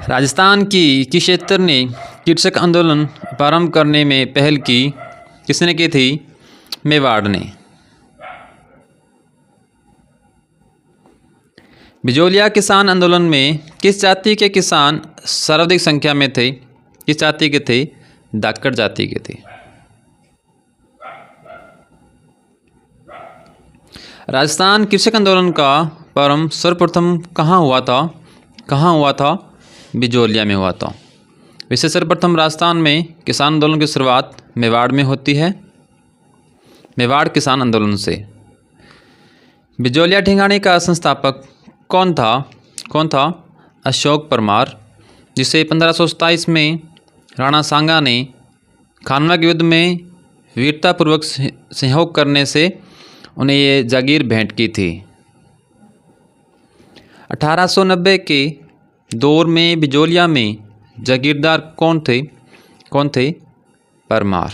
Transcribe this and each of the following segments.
राजस्थान की किस क्षेत्र ने कृषक आंदोलन प्रारंभ करने में पहल की? किसने की थी? मेवाड़ ने। बिजोलिया किसान आंदोलन में किस जाति के किसान सर्वाधिक संख्या में थे? किस जाति के थे? धाकड़ जाति के थे। राजस्थान कृषक आंदोलन का प्रारंभ सर्वप्रथम कहाँ हुआ था? कहाँ हुआ था? बिजोलिया में हुआ था। वैसे सर्वप्रथम राजस्थान में किसान आंदोलन की शुरुआत मेवाड़ में होती है, मेवाड़ किसान आंदोलन से। बिजोलिया ठिकाने का संस्थापक कौन था? कौन था? अशोक परमार, जिसे 1527 में राणा सांगा ने खानवा के युद्ध में वीरतापूर्वक सहयोग करने से उन्हें ये जागीर भेंट की थी। 1890 के दौर में बिजोलिया में जागीरदार कौन थे? कौन थे? परमार।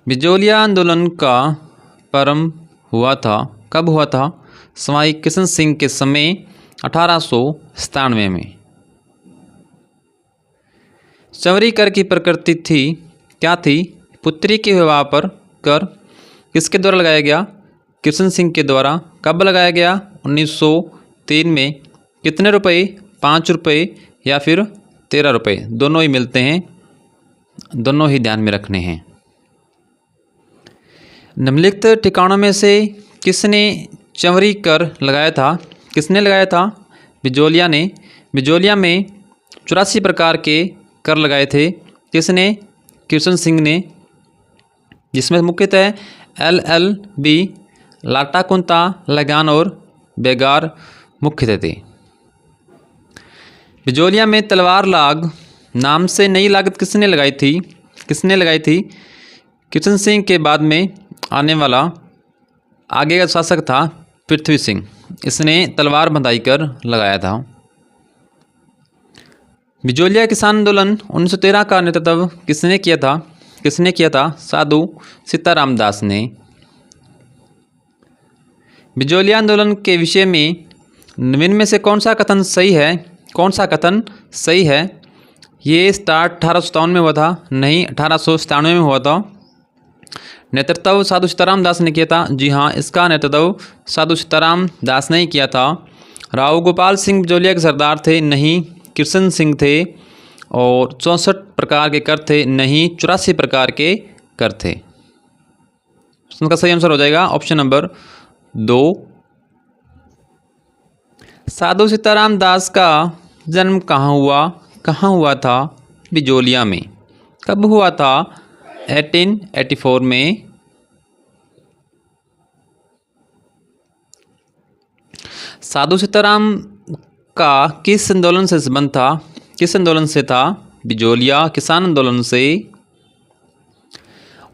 बिजोलिया आंदोलन का प्रारंभ हुआ था, कब हुआ था? सवाई किशन सिंह के समय 1897 में। चंवरी कर की प्रकृति थी, क्या थी? पुत्री के विवाह पर कर किसके द्वारा लगाया गया? किशन सिंह के द्वारा। कब लगाया गया? 1903 में। कितने रुपए? 5 रुपये या फिर 13 रुपये, दोनों ही मिलते हैं, दोनों ही ध्यान में रखने हैं। निम्नलिखित ठिकानों में से किसने चंवरी कर लगाया था? किसने लगाया था? बिजोलिया ने। बिजोलिया में 84 प्रकार के कर लगाए थे। किसने? किशन सिंह ने, जिसमें मुख्यतः LLB, लाटा कुंता, लगान और बेगार मुख्य थे। बिजोलिया में तलवार लाग नाम से नई लागत किसने लगाई थी? किसने लगाई थी? किशन सिंह के बाद में आने वाला आगे का शासक था पृथ्वी सिंह, इसने तलवार बंधाई कर लगाया था। बिजोलिया किसान आंदोलन 1913 का नेतृत्व किसने किया था? किसने किया था? साधु सीताराम दास ने। बिजोलिया आंदोलन के विषय में निम्न में से कौन सा कथन सही है? कौन सा कथन सही है? ये स्टार्ट 1857 में हुआ था? नहीं, 1897 में हुआ था। नेतृत्व साधु सीताराम दास ने किया था? जी हाँ, इसका नेतृत्व साधु सीताराम दास ने ही किया था। राव गोपाल सिंह बिजोलिया के सरदार थे? नहीं, किशन सिंह थे। और 64 प्रकार के कर थे? नहीं, 84 प्रकार के कर थे। इसका सही आंसर हो जाएगा ऑप्शन नंबर 2। साधु सीताराम दास का जन्म कहाँ हुआ? कहाँ हुआ था? बिजोलिया में। कब हुआ था? 1884 में। साधु सीताराम का किस आंदोलन से संबंध था? किस आंदोलन से था? बिजोलिया किसान आंदोलन से।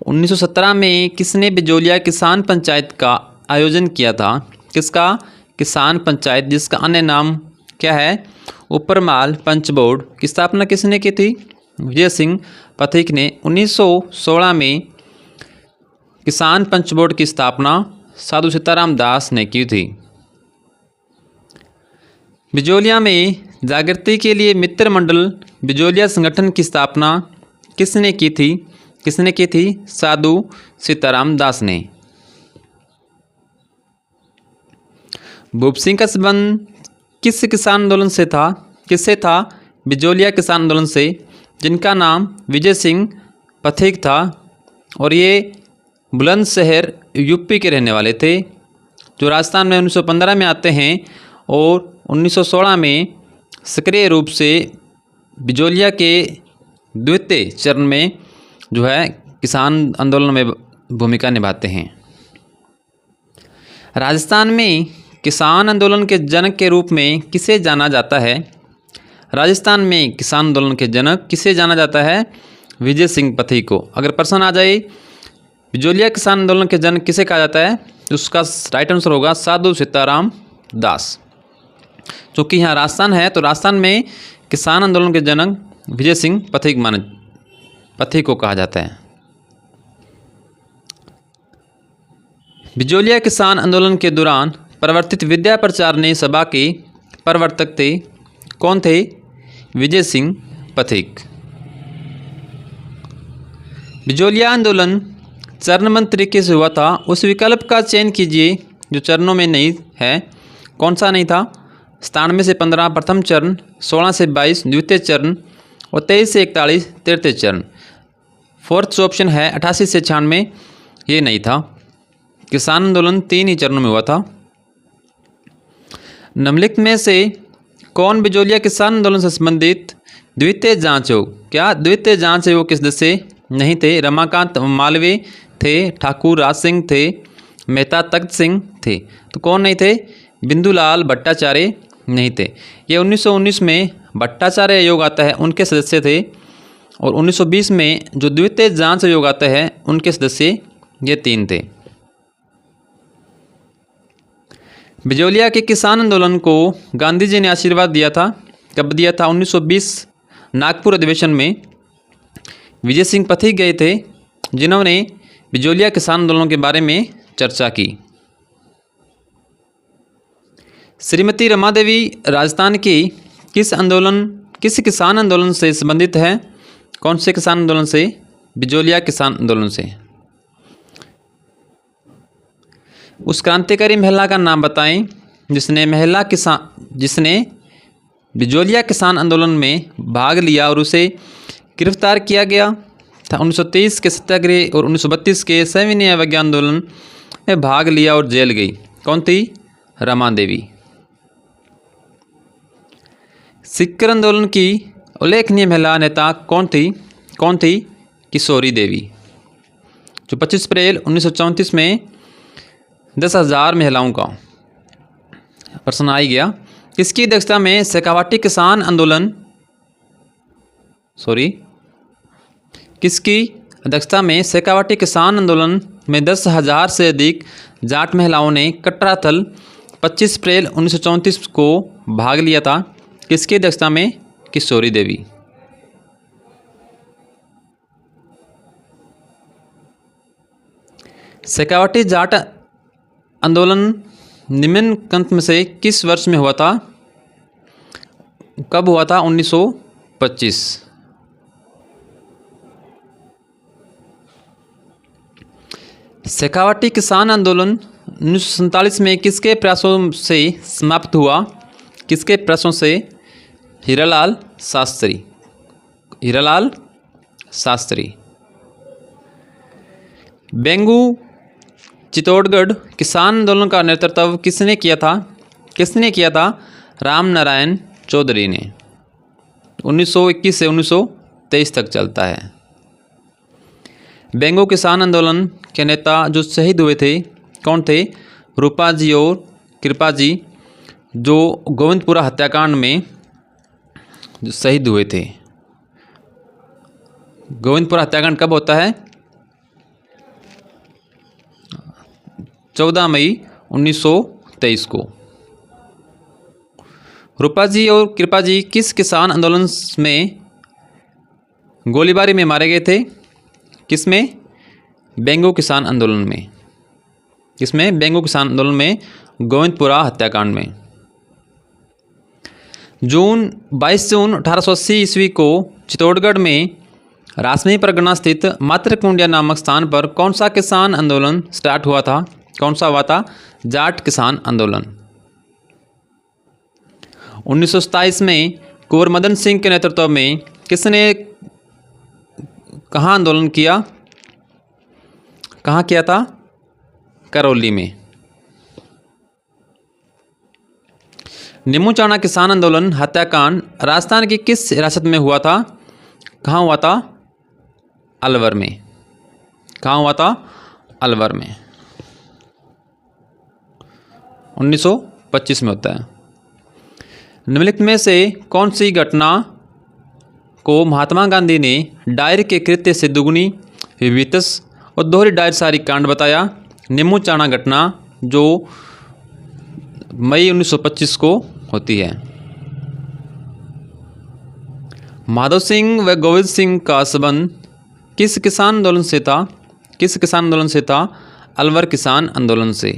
1917 में किसने बिजोलिया किसान पंचायत का आयोजन किया था? किसका? किसान पंचायत, जिसका अन्य नाम क्या है? ऊपरमाल पंच बोर्ड की स्थापना किसने की थी? विजय सिंह पथिक ने। 1916 में किसान पंच बोर्ड की स्थापना साधु सीताराम दास ने की थी। बिजोलिया में जागृति के लिए मित्र मंडल बिजोलिया संगठन की स्थापना किसने की थी? किसने की थी? साधु सीताराम दास ने। भूप सिंह का संबंध किस किसान आंदोलन से था? किससे था? बिजोलिया किसान आंदोलन से, जिनका नाम विजय सिंह पथिक था और ये बुलंदशहर यूपी के रहने वाले थे, जो राजस्थान में 1915 में आते हैं और 1916 में सक्रिय रूप से बिजोलिया के द्वितीय चरण में जो है किसान आंदोलन में भूमिका निभाते हैं। राजस्थान में किसान आंदोलन के जनक के रूप में किसे जाना जाता है? राजस्थान में किसान आंदोलन के जनक किसे जाना जाता है? विजय सिंह पथिक को। अगर प्रश्न आ जाए बिजोलिया किसान आंदोलन के जनक किसे कहा जाता है, तो उसका राइट आंसर होगा साधु सीताराम दास। क्योंकि यहाँ राजस्थान है तो राजस्थान में किसान आंदोलन के जनक विजय सिंह पथिक को कहा जाता है। बिजोलिया किसान आंदोलन के दौरान प्रवर्तित विद्या प्रचारणी सभा के प्रवर्तक थे? कौन थे? विजय सिंह पथिक। बिजोलिया आंदोलन चरणबद्ध तरीके से हुआ था, उस विकल्प का चयन कीजिए जो चरणों में नहीं है। कौन सा नहीं था? 97 से 15 प्रथम चरण, 16 से 22 द्वितीय चरण और 23 से 41 तृतीय चरण। फोर्थ जो ऑप्शन है 88 से 96 ये नहीं था। किसान आंदोलन 3 ही चरणों में हुआ था। निम्नलिखित में से कौन बिजोलिया किसान आंदोलन से संबंधित द्वितीय जांच आयोग? क्या द्वितीय जांच आयोग किस सदस्य नहीं थे? रमाकांत मालवीय थे, ठाकुर राज सिंह थे, मेहता तख्त सिंह थे। तो कौन नहीं थे? बिंदुलाल भट्टाचार्य नहीं थे। ये 1919 में भट्टाचार्य आयोग आता है उनके सदस्य थे, और 1920 में जो द्वितीय जांच आयोग आता है उनके सदस्य ये 3 थे। बिजोलिया के किसान आंदोलन को गांधी जी ने आशीर्वाद दिया था। कब दिया था? 1920 नागपुर अधिवेशन में विजय सिंह पथिक गए थे, जिन्होंने बिजोलिया किसान आंदोलन के बारे में चर्चा की। श्रीमती रमा देवी राजस्थान की किस किसान आंदोलन से संबंधित है? कौन से किसान आंदोलन से? बिजोलिया किसान आंदोलन से। उस क्रांतिकारी महिला का नाम बताएं जिसने बिजोलिया किसान आंदोलन में भाग लिया और उसे गिरफ्तार किया गया था। 1923 के सत्याग्रह और 1932 के सविनय अवज्ञा आंदोलन में भाग लिया और जेल गई। कौन थी? रमा देवी। सिक्कर आंदोलन की उल्लेखनीय महिला नेता कौन थी? किशोरी देवी, जो 25 अप्रैल 1934 में 10,000 महिलाओं का प्रश्न आ गया। किसकी अध्यक्षता में शेखावाटी किसान आंदोलन किसकी अध्यक्षता में शेखावाटी किसान आंदोलन में 10,000 से अधिक जाट महिलाओं ने कटराथल 25 अप्रैल 1934 को भाग लिया था? किसकी अध्यक्षता में? किशोरी देवी। शेखावाटी जाट आंदोलन निम्नलिखित में से किस वर्ष में हुआ था? कब हुआ था? 1925। शेखावाटी किसान आंदोलन 1947 में किसके प्रयासों से समाप्त हुआ? किसके प्रयासों से? हीरालाल शास्त्री। बेंगू चित्तौड़गढ़ किसान आंदोलन का नेतृत्व किसने किया था? राम नारायण चौधरी ने। 1921 से 1923 तक चलता है। बेंगू किसान आंदोलन के नेता जो शहीद हुए थे कौन थे? रूपा जी और कृपा जी, जो गोविंदपुरा हत्याकांड में जो शहीद हुए थे। गोविंदपुरा हत्याकांड कब होता है? 14 मई 1923 को। रूपा जी और कृपा जी किस किसान आंदोलन में गोलीबारी में मारे गए थे? किसमें? बेंगू किसान आंदोलन में। किसमें? बेंगू किसान आंदोलन में, गोविंदपुरा हत्याकांड में। 22 जून 1880 ईस्वी को चित्तौड़गढ़ में रासमी परगना स्थित मातृकुंडिया नामक स्थान पर कौन सा किसान आंदोलन स्टार्ट हुआ था? कौन सा हुआ था? जाट किसान आंदोलन। 1927 में कुंवर मदन सिंह के नेतृत्व में किसने कहाँ आंदोलन किया? कहाँ किया था? करौली में। नीमूचाना किसान आंदोलन हत्याकांड राजस्थान की किस रियासत में हुआ था? कहाँ हुआ था? अलवर में। कहाँ हुआ था? अलवर में। 1925 में होता है। निम्नलिखित में से कौन सी घटना को महात्मा गांधी ने डायर के कृत्य से दुगुनी विवितस और दोहरी डायर सारी कांड बताया? नीमूचाना घटना जो मई 1925 को होती है। माधव सिंह व गोविंद सिंह का संबंध किस किसान आंदोलन से था? किस किसान आंदोलन से था? अलवर किसान आंदोलन से।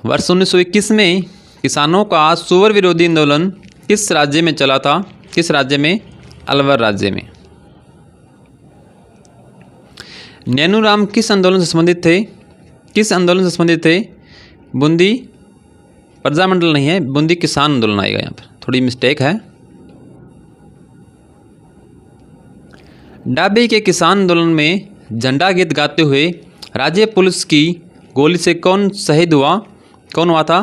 वर्ष 1921 में किसानों का सुअर विरोधी आंदोलन किस राज्य में चला था? किस राज्य में? अलवर राज्य में। नैनूराम किस आंदोलन से संबंधित थे? किस आंदोलन से संबंधित थे? बूंदी प्रजामंडल नहीं है, बूंदी किसान आंदोलन आएगा, यहाँ पर थोड़ी मिस्टेक है। डाबे के किसान आंदोलन में झंडा गीत गाते हुए राज्य पुलिस की गोली से कौन शहीद हुआ? कौन हुआ था?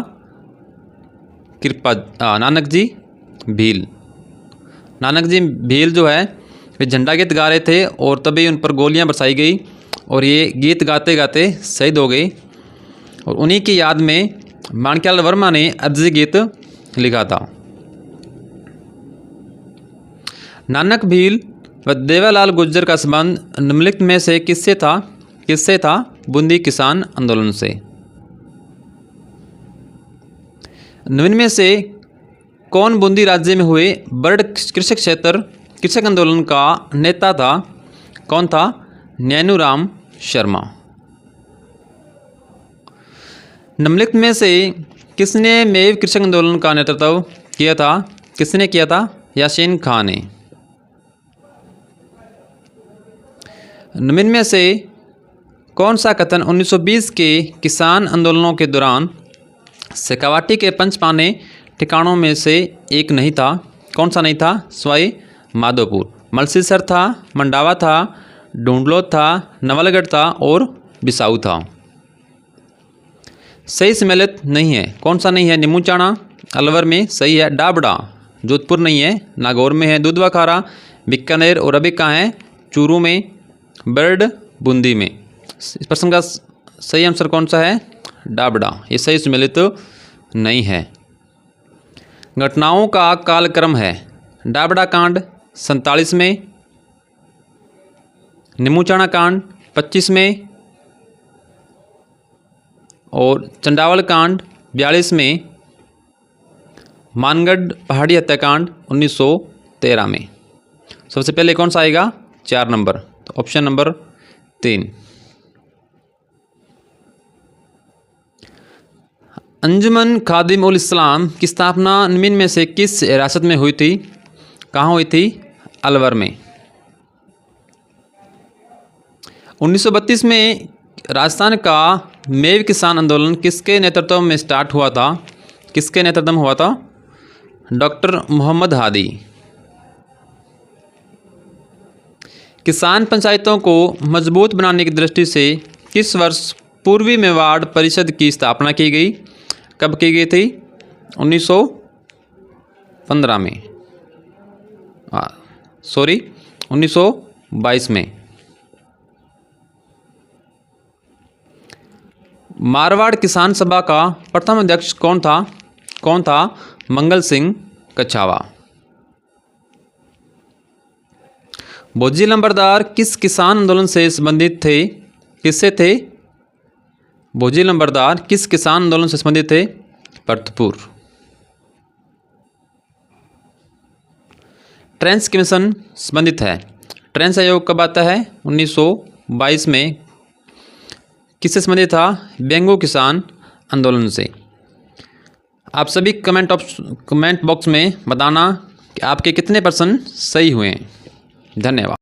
नानक जी भील। नानक जी भील जो है वे झंडा गीत गा रहे थे और तभी उन पर गोलियां बरसाई गई और ये गीत गाते गाते शहीद हो गए। और उन्हीं की याद में माणिक्यलाल वर्मा ने अर्जी गीत लिखा था। नानक भील व देवालाल गुर्जर का संबंध निम्नलिखित में से किससे था? किससे था? बूंदी किसान आंदोलन से। निम्न में से कौन बूंदी राज्य में हुए बर्ड कृषक आंदोलन का नेता था? कौन था? नैनूराम शर्मा। निम्नलिखित में से किसने मेव कृषक आंदोलन का नेतृत्व किया था? किसने किया था? यासीन खान ने। निम्न में से कौन सा कथन 1920 के किसान आंदोलनों के दौरान शेखावाटी के पंचपाने ठिकानों में से एक नहीं था? कौन सा नहीं था? सवाई माधोपुर। मलसीसर था, मंडावा था, ढूंढलो था, नवलगढ़ था और बिसाऊ था। सही सम्मिलित नहीं है। कौन सा नहीं है? नीमूचाणा अलवर में सही है। डाबड़ा जोधपुर नहीं है, नागौर में है। दूधवा खारा बीकानेर और अभी कहाँ है? चूरू में। बर्ड बूंदी में। इस प्रश्न का सही आंसर कौन सा है? डाबड़ा। ये सही सम्मिलित नहीं है। घटनाओं का कालक्रम है। डाबड़ा कांड 47 में, नीमूचाणा कांड 25 में और चंडावल कांड 42 में, मानगढ़ पहाड़ी हत्याकांड 1913 में। सबसे पहले कौन सा आएगा? 4 नंबर, तो ऑप्शन नंबर 3। अंजुमन खादिम उल इस्लाम की स्थापना निम्न में से किस रियासत में हुई थी? कहाँ हुई थी? अलवर में। 1932 में राजस्थान का मेव किसान आंदोलन किसके नेतृत्व में स्टार्ट हुआ था? किसके नेतृत्व में हुआ था? डॉक्टर मोहम्मद हादी। किसान पंचायतों को मजबूत बनाने की दृष्टि से किस वर्ष पूर्वी मेवाड़ परिषद की स्थापना की गई? कब की गई थी? 1915 में, 1922 में। मारवाड़ किसान सभा का प्रथम अध्यक्ष कौन था? कौन था? मंगल सिंह कछावा। भोजी लंबरदार किस किसान आंदोलन से संबंधित थे? किससे थे? भोजी लंबरदार किस किसान आंदोलन से संबंधित थे? भरतपुर। ट्रेंच कमीशन संबंधित है। ट्रेंच आयोग कब आता है? 1922 में। किससे संबंधित था? बेंगो किसान आंदोलन से। आप सभी कमेंट बॉक्स में बताना कि आपके कितने % सही हुए हैं। धन्यवाद।